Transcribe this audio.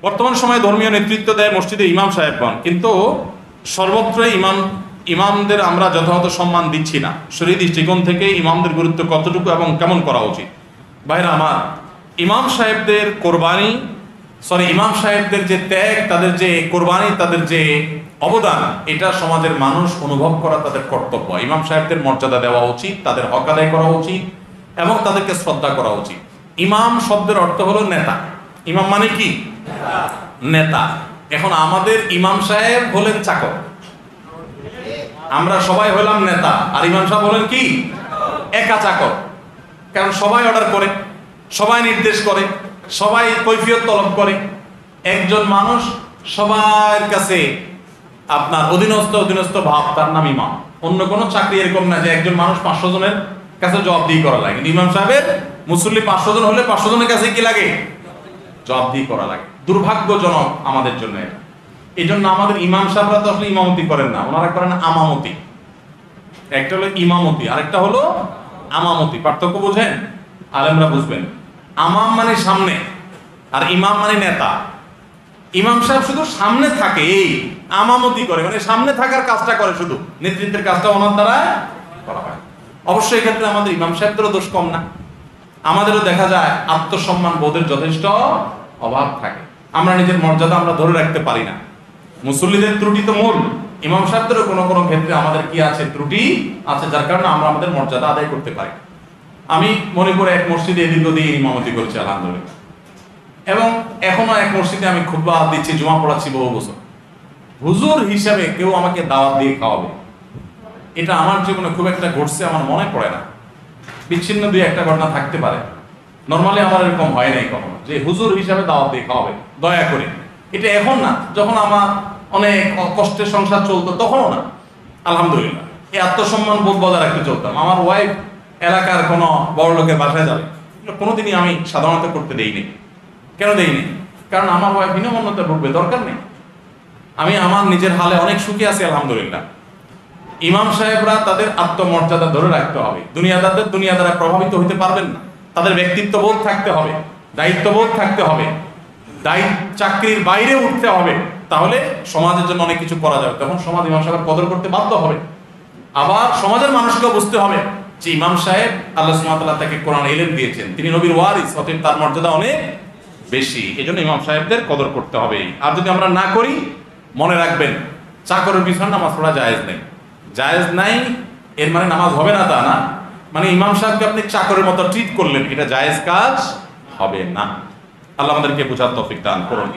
বর্তমান সময়ে ধর্মীয় নেতৃত্ব দেয় মসজিদে ইমাম সাহেবগণ, কিন্তু সর্বত্রই ইমামদের আমরা যথাযথ সম্মান দিচ্ছি না। শরীয়ী দৃষ্টিকোণ থেকে ইমামদের গুরুত্ব কতটুকু এবং কেমন করা উচিত? ভাইরা আমার, ইমাম সাহেবদের ইমাম সাহেবদের যে ত্যাগ, তাদের যে কোরবানি, তাদের যে অবদান, এটা সমাজের মানুষ অনুভব করা তাদের কর্তব্য। ইমাম সাহেবদের মর্যাদা দেওয়া উচিত, তাদের হক আদায় করা উচিত এবং তাদেরকে শ্রদ্ধা করা উচিত। ইমাম শব্দের অর্থ হলো নেতা। ইমাম মানে কি? নেতা। এখন আমাদের ইমাম সাহেব হলেন চাকর, আমরা সবাই হলাম নেতা, আর ইমাম সাহেব হলেন কি? একা চাকর। কারণ সবাই অর্ডার করে, সবাই নির্দেশ করে, সবাই কৈফিয়ত তলব করে। একজন মানুষ সবার কাছে আপনার অধীনস্থ ভাব, তার নাম ইমাম। অন্য কোনো চাকরি এরকম না যে একজন মানুষ 500 জনের কাছে জবাবদিহি করা লাগে। ইমাম সাহেবের মুসল্লি 500 জন হলে 500 জনের কাছে কি লাগে? জবাবদিহি করা লাগে। দুর্ভাগ্যজনক আমাদের জন্য এটা। এই জন্য আমাদের ইমাম সাহেবরা তো আসলে ইমামতি করেন না, ওনারা করেন আমামতি। একটা হলো ইমামতি, আরেকটা হলো আমামতি। পার্থক্য বুঝেন? আলেমরা বুঝবেন। আমাম মানে সামনে, আর ইমাম মানে নেতা। ইমাম সাহেব শুধু সামনে থাকে, এই আমামতি করে, মানে সামনে থাকার কাজটা করে, শুধু নেতৃত্বের কাজটা ওনার দ্বারা করা হয়। অবশ্যই এক্ষেত্রে আমাদের ইমাম সাহেবদেরও দোষ কম না। আমাদেরও দেখা যায় আত্মসম্মান বোধের যথেষ্ট অভাব থাকে। আমরা নিজের মর্যাদা আমরা ধরে রাখতে পারি না। মুসল্লিদের ত্রুটি তো মূল, ইমাম সাহেবদেরও কোনো কোনো ক্ষেত্রে আমাদের কি আছে? ত্রুটি আছে, যার কারণে আমরা আমাদের মর্যাদা আদায় করতে পারি। আমি মণিপুরে এক মসজিদে দীর্ঘদিন ইমামতি করেছি আলহামদুলিল্লাহ, এবং এখনো এক মসজিদে আমি খুতবা দিচ্ছি, জুমা পড়াচ্ছি বহু বছর। হুজুর হিসাবে কেউ আমাকে দাওয়াত দিয়ে খাওয়াবে, এটা আমার জীবনে খুব একটা ঘটছে আমার মনে পড়ে না। বিচ্ছিন্ন দুই একটা ঘটনা থাকতে পারে, নর্মালি আমার এরকম হয় নাই কখনো যে হুজুর হিসাবে দাওয়াত দিয়ে খাওয়াবে দয়া করে। এটা এখন না, যখন আমার অনেক কষ্টের সংসার চলতো তখনও না। আলহামদুলিল্লাহ এই আত্মসম্মান বোধ বজায় রাখতে চলতাম। আমার ওয়াইফ এলাকার কোনো বড় লোকের বাসায় যাবে, কোনোদিনই আমি সাধারণত করতে দেইনি। কেন দেইনি? কারণ আমার ওয়াইফ হীনমন্যতা ভুগবে, দরকার নেই। আমি আমার নিজের হালে অনেক সুখী আছি আলহামদুলিল্লাহ। ইমাম সাহেবরা তাদের আত্মমর্যাদা ধরে রাখতে হবে। দুনিয়াদারদের দুনিয়া দ্বারা প্রভাবিত হতে পারবেন না। তাদের ব্যক্তিত্ববোধ থাকতে হবে, দায়িত্ববোধ থাকতে হবে, চাকরির বাইরে উঠতে হবে। তাহলে সমাজের জন্য অনেক কিছু করা যাবে। তখন সমাজ ইমাম সাহেবের কদর করতে বাধ্য হবে। আবার সমাজের মানুষকেও বুঝতে হবে যে ইমাম সাহেব আল্লাহ সুবহানাহু ওয়া তাআলা তাকে কোরআন ইলম দিয়েছেন, তিনি নবীর ওয়ারিস, অতএব তার মর্যাদা অনেক বেশি। এজন্য ইমাম সাহেবদের কদর করতে হবে। আর যদি আমরা না করি, মনে রাখবেন চাকরের পিছনে নামাজ পড়া জায়েজ নেই। জায়েজ নাই এর মানে নামাজ হবে না তা না, মানে ইমাম সাহেবকে আপনি চাকরের মতো ট্রিট করলেন, এটা জায়েজ কাজ হবে না। আল্লাহ আমাদেরকে বোঝার তৌফিক দান করুন।